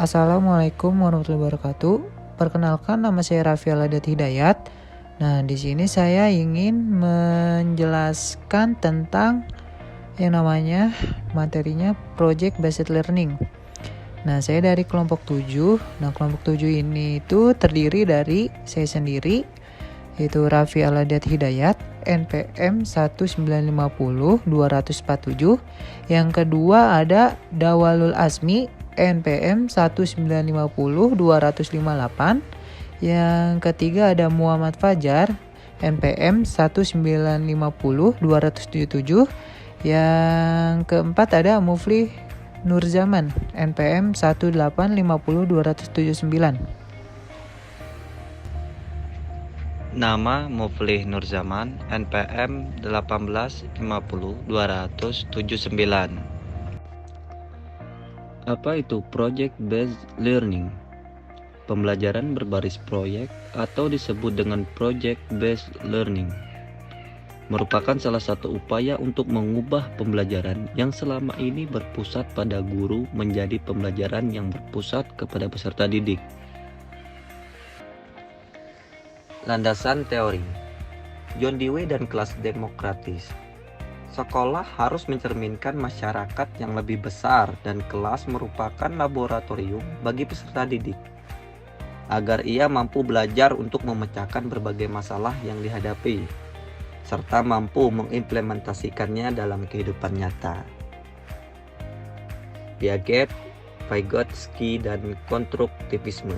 Assalamualaikum warahmatullahi wabarakatuh. Perkenalkan, nama saya Raffi Aladat Hidayat. Nah, di sini saya ingin menjelaskan tentang yang namanya materinya Project Based Learning. Nah, saya dari kelompok 7. Nah, kelompok 7 ini itu terdiri dari saya sendiri, yaitu Raffi Aladat Hidayat, NPM 1950247. Yang kedua ada Dawalul Asmi, NPM 1950258. Yang ketiga ada Muhammad Fajar, NPM 1950277. Yang keempat ada Mufli Nurzaman, NPM 1850279. Nama Muflih Nurzaman, NPM 1850279. Apa itu Project Based Learning? Pembelajaran berbasis proyek atau disebut dengan Project Based Learning merupakan salah satu upaya untuk mengubah pembelajaran yang selama ini berpusat pada guru menjadi pembelajaran yang berpusat kepada peserta didik. Landasan teori John Dewey dan kelas demokratis. Sekolah harus mencerminkan masyarakat yang lebih besar dan kelas merupakan laboratorium bagi peserta didik, agar ia mampu belajar untuk memecahkan berbagai masalah yang dihadapi, serta mampu mengimplementasikannya dalam kehidupan nyata. Piaget, Vygotsky, dan konstruktivisme.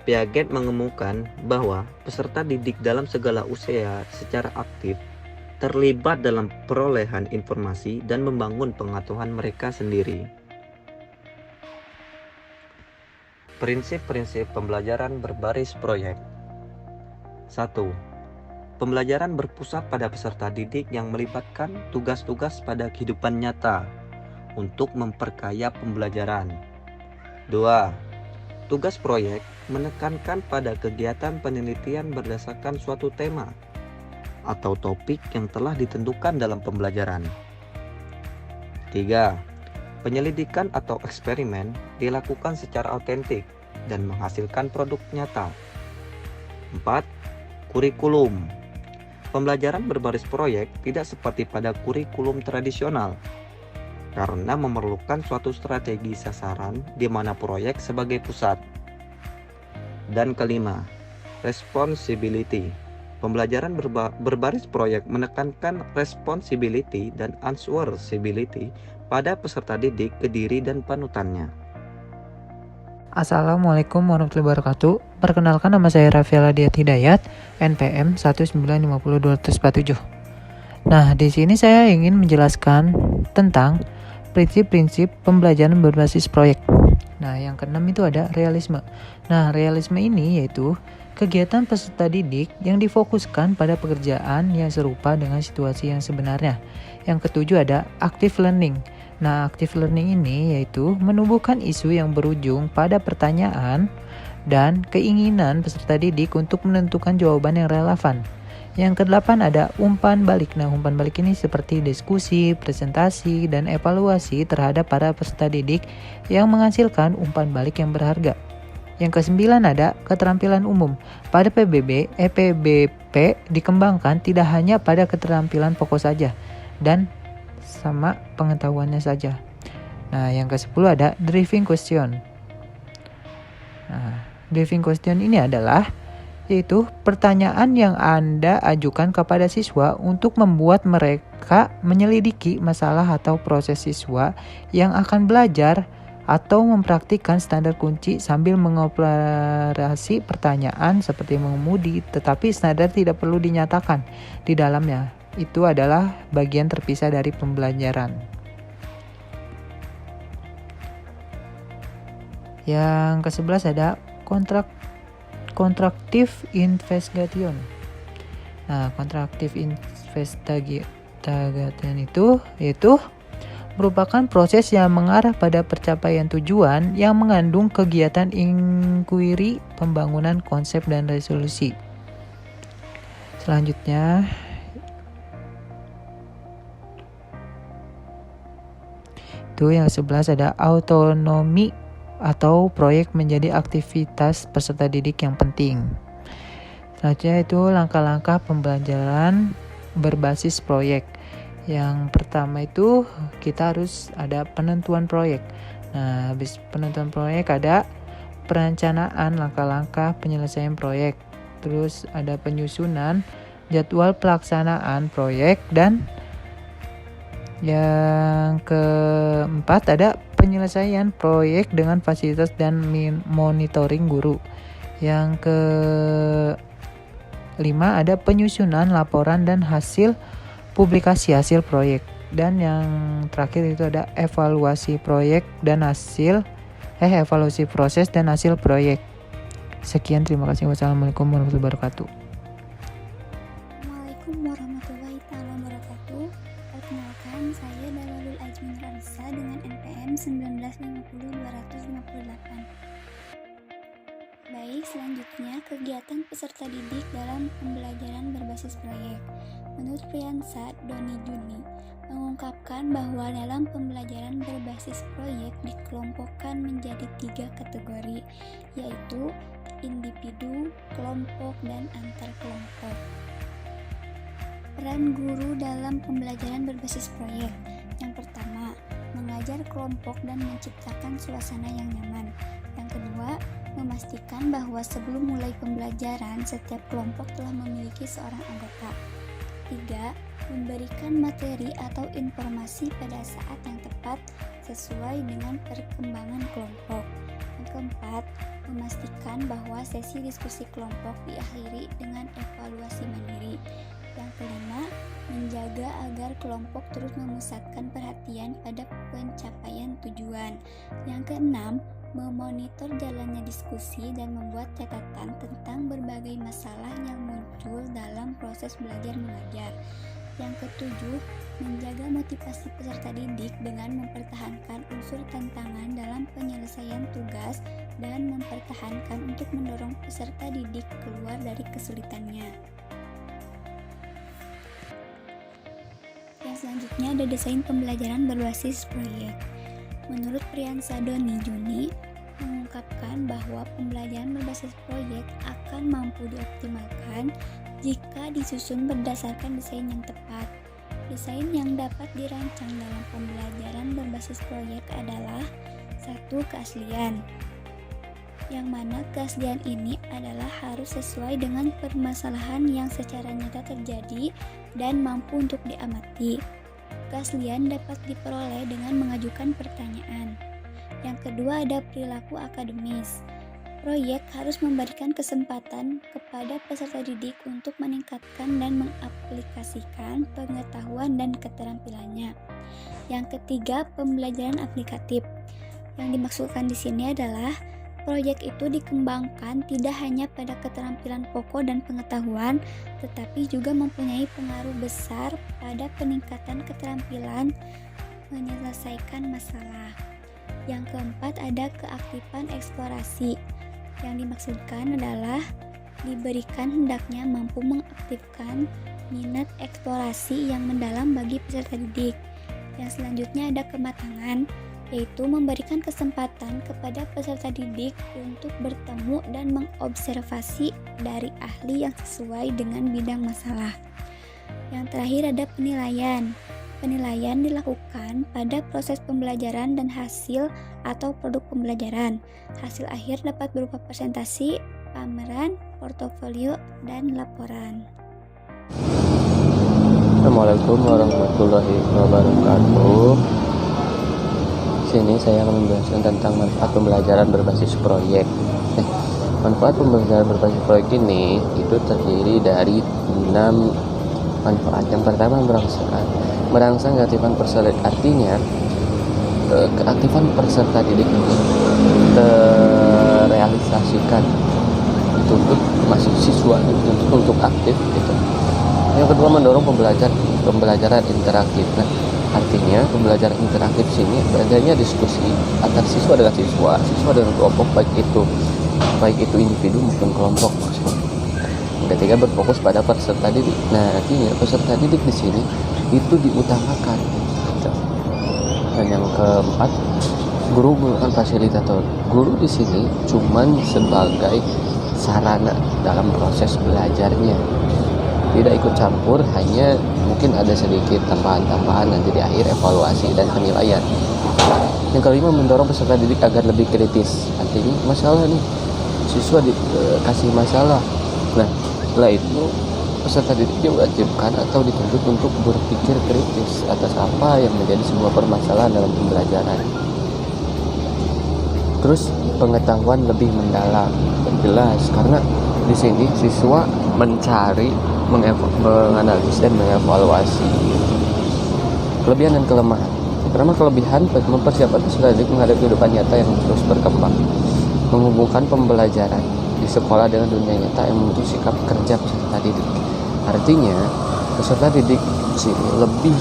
Piaget mengemukakan bahwa peserta didik dalam segala usia secara aktif terlibat dalam perolehan informasi dan membangun pengetahuan mereka sendiri. Prinsip-prinsip pembelajaran berbasis proyek. 1. Pembelajaran berpusat pada peserta didik yang melibatkan tugas-tugas pada kehidupan nyata untuk memperkaya pembelajaran. 2. Tugas proyek menekankan pada kegiatan penelitian berdasarkan suatu tema atau topik yang telah ditentukan dalam pembelajaran. 3. Penyelidikan atau eksperimen dilakukan secara autentik dan menghasilkan produk nyata. 4. Kurikulum. Pembelajaran berbasis proyek tidak seperti pada kurikulum tradisional karena memerlukan suatu strategi sasaran di mana proyek sebagai pusat. Dan kelima, responsibility. Pembelajaran berbasis proyek menekankan responsibility dan answerability pada peserta didik ke diri dan panutannya. Assalamualaikum warahmatullahi wabarakatuh. Perkenalkan, nama saya Raffi Aladat Hidayat, NPM 1950247. Nah, di sini saya ingin menjelaskan tentang prinsip-prinsip pembelajaran berbasis proyek. Nah, yang keenam itu ada realisme. Nah, realisme ini yaitu kegiatan peserta didik yang difokuskan pada pekerjaan yang serupa dengan situasi yang sebenarnya. Yang ketujuh ada active learning. Nah, active learning ini yaitu menumbuhkan isu yang berujung pada pertanyaan dan keinginan peserta didik untuk menentukan jawaban yang relevan. Yang kedelapan ada umpan balik. Nah, umpan balik ini seperti diskusi, presentasi, dan evaluasi terhadap para peserta didik yang menghasilkan umpan balik yang berharga. Yang kesembilan ada keterampilan umum. Pada PBB, EPBP dikembangkan tidak hanya pada keterampilan pokok saja dan sama pengetahuannya saja. Nah, yang ke-10 ada driving question. Nah, driving question ini adalah yaitu pertanyaan yang Anda ajukan kepada siswa untuk membuat mereka menyelidiki masalah atau proses siswa yang akan belajar atau mempraktikkan standar kunci sambil mengoperasi pertanyaan seperti mengemudi, tetapi standar tidak perlu dinyatakan di dalamnya. Itu adalah bagian terpisah dari pembelajaran. Yang ke-11 ada Constructive investigation. Nah, constructive investigation itu yaitu merupakan proses yang mengarah pada pencapaian tujuan yang mengandung kegiatan inquiry, pembangunan konsep dan resolusi. Selanjutnya itu yang 11 ada atau proyek menjadi aktivitas peserta didik yang penting. Selanjutnya itu langkah-langkah pembelajaran berbasis proyek. Yang pertama itu kita harus ada penentuan proyek. Nah, habis penentuan proyek ada perencanaan langkah-langkah penyelesaian proyek. Terus ada penyusunan jadwal pelaksanaan proyek, dan yang keempat ada penyelesaian proyek dengan fasilitas dan monitoring guru. Yang kelima ada penyusunan laporan dan hasil publikasi hasil proyek. Dan yang terakhir itu ada evaluasi proyek dan evaluasi proses dan hasil proyek. Sekian, terima kasih. Wassalamualaikum warahmatullahi wabarakatuh. Assalamualaikum warahmatullahi wabarakatuh. Perkenalkan, saya Dalalul Ajmin Rarisa dengan NPM 1950258. Baik, selanjutnya kegiatan peserta didik dalam pembelajaran berbasis proyek. Menurut Priyansa Doni Juni, mengungkapkan bahwa dalam pembelajaran berbasis proyek dikelompokkan menjadi 3 kategori, yaitu individu, kelompok, dan antar kelompok. Peran guru dalam pembelajaran berbasis proyek. Yang pertama, mengajar kelompok dan menciptakan suasana yang nyaman. Yang kedua, memastikan bahwa sebelum mulai pembelajaran, setiap kelompok telah memiliki seorang anggota. 3. Memberikan materi atau informasi pada saat yang tepat sesuai dengan perkembangan kelompok. Yang keempat, memastikan bahwa sesi diskusi kelompok diakhiri dengan evaluasi mandiri. Yang kelima, menjaga agar kelompok terus memusatkan perhatian pada pencapaian tujuan. Yang keenam, memonitor jalannya diskusi dan membuat catatan tentang berbagai masalah yang muncul dalam proses belajar mengajar. Yang ketujuh, menjaga motivasi peserta didik dengan mempertahankan unsur tantangan dalam penyelesaian tugas dan mempertahankan untuk mendorong peserta didik keluar dari kesulitannya. Yang selanjutnya ada desain pembelajaran berbasis proyek. Menurut Priyansa Doni Juni, mengungkapkan bahwa pembelajaran berbasis proyek akan mampu dioptimalkan jika disusun berdasarkan desain yang tepat. Desain yang dapat dirancang dalam pembelajaran berbasis proyek adalah 1. Keaslian, yang mana keaslian ini adalah harus sesuai dengan permasalahan yang secara nyata terjadi dan mampu untuk diamati. Keaslian dapat diperoleh dengan mengajukan pertanyaan. Yang kedua ada perilaku akademis. Proyek harus memberikan kesempatan kepada peserta didik untuk meningkatkan dan mengaplikasikan pengetahuan dan keterampilannya. Yang ketiga, pembelajaran aplikatif. Yang dimaksudkan di sini adalah proyek itu dikembangkan tidak hanya pada keterampilan pokok dan pengetahuan, tetapi juga mempunyai pengaruh besar pada peningkatan keterampilan menyelesaikan masalah. Yang keempat ada keaktifan eksplorasi. Yang dimaksudkan adalah diberikan hendaknya mampu mengaktifkan minat eksplorasi yang mendalam bagi peserta didik. Yang selanjutnya ada kematangan, yaitu memberikan kesempatan kepada peserta didik untuk bertemu dan mengobservasi dari ahli yang sesuai dengan bidang masalah. Yang terakhir ada penilaian. Penilaian dilakukan pada proses pembelajaran dan hasil atau produk pembelajaran. Hasil akhir dapat berupa presentasi, pameran, portofolio, dan laporan. Assalamualaikum warahmatullahi wabarakatuh. Sini saya akan menjelaskan tentang manfaat pembelajaran berbasis proyek. Manfaat pembelajaran berbasis proyek ini itu terdiri dari 6 manfaat. Yang pertama, merangsang keaktifan peserta, artinya keaktifan peserta didik ini terrealisasikan untuk mahasiswa untuk aktif gitu. Yang kedua, mendorong pembelajaran interaktif. Nah, artinya pembelajaran interaktif sini adanya diskusi antar siswa dengan siswa dengan kelompok, baik itu individu maupun kelompok maksudnya. Yang ketiga, berfokus pada peserta didik. Nah, artinya peserta didik di sini itu diutamakan. Gitu. Dan yang keempat, Guru bukan fasilitator. Guru di sini cuman sebagai sarana dalam proses belajarnya. Tidak ikut campur, hanya mungkin ada sedikit tambahan-tambahan nanti di akhir evaluasi dan penilaian. Yang kelima, mendorong peserta didik agar lebih kritis. Artinya masalah nih, siswa dikasih masalah. Nah, setelah itu peserta didik diwajibkan atau dituntut untuk berpikir kritis atas apa yang menjadi sebuah permasalahan dalam pembelajaran. Terus pengetahuan lebih mendalam, jelas, karena di sini siswa mencari, menganalisis dan mengevaluasi kelebihan dan kelemahan. Pertama, kelebihan mempersiapkan peserta didik menghadapi kehidupan nyata yang terus berkembang, menghubungkan pembelajaran di sekolah dengan dunia nyata yang membentuk sikap kerja peserta didik. Artinya peserta didik sini lebih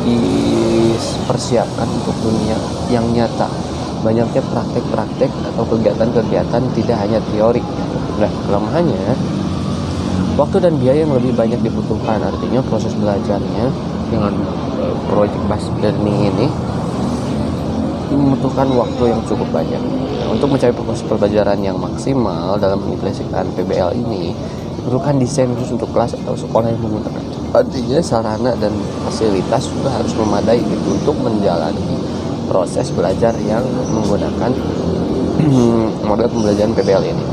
dipersiapkan untuk dunia yang nyata. Banyaknya praktek-praktek atau kegiatan-kegiatan, tidak hanya teori. Nah, kelemahannya waktu dan biaya yang lebih banyak dibutuhkan. Artinya proses belajarnya dengan project based learning ini membutuhkan waktu yang cukup banyak. Nah, untuk mencapai proses pembelajaran yang maksimal dalam mengimplementasikan PBL ini diperlukan desain khusus untuk kelas atau sekolah yang menggunakan. Artinya sarana dan fasilitas juga harus memadai gitu untuk menjalani proses belajar yang menggunakan model pembelajaran PBL ini.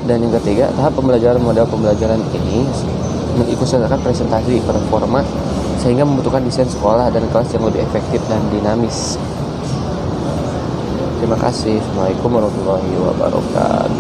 Dan yang ketiga, tahap pembelajaran model pembelajaran ini mengikutsertakan presentasi performa sehingga membutuhkan desain sekolah dan kelas yang lebih efektif dan dinamis. Terima kasih. Assalamualaikum warahmatullahi wabarakatuh.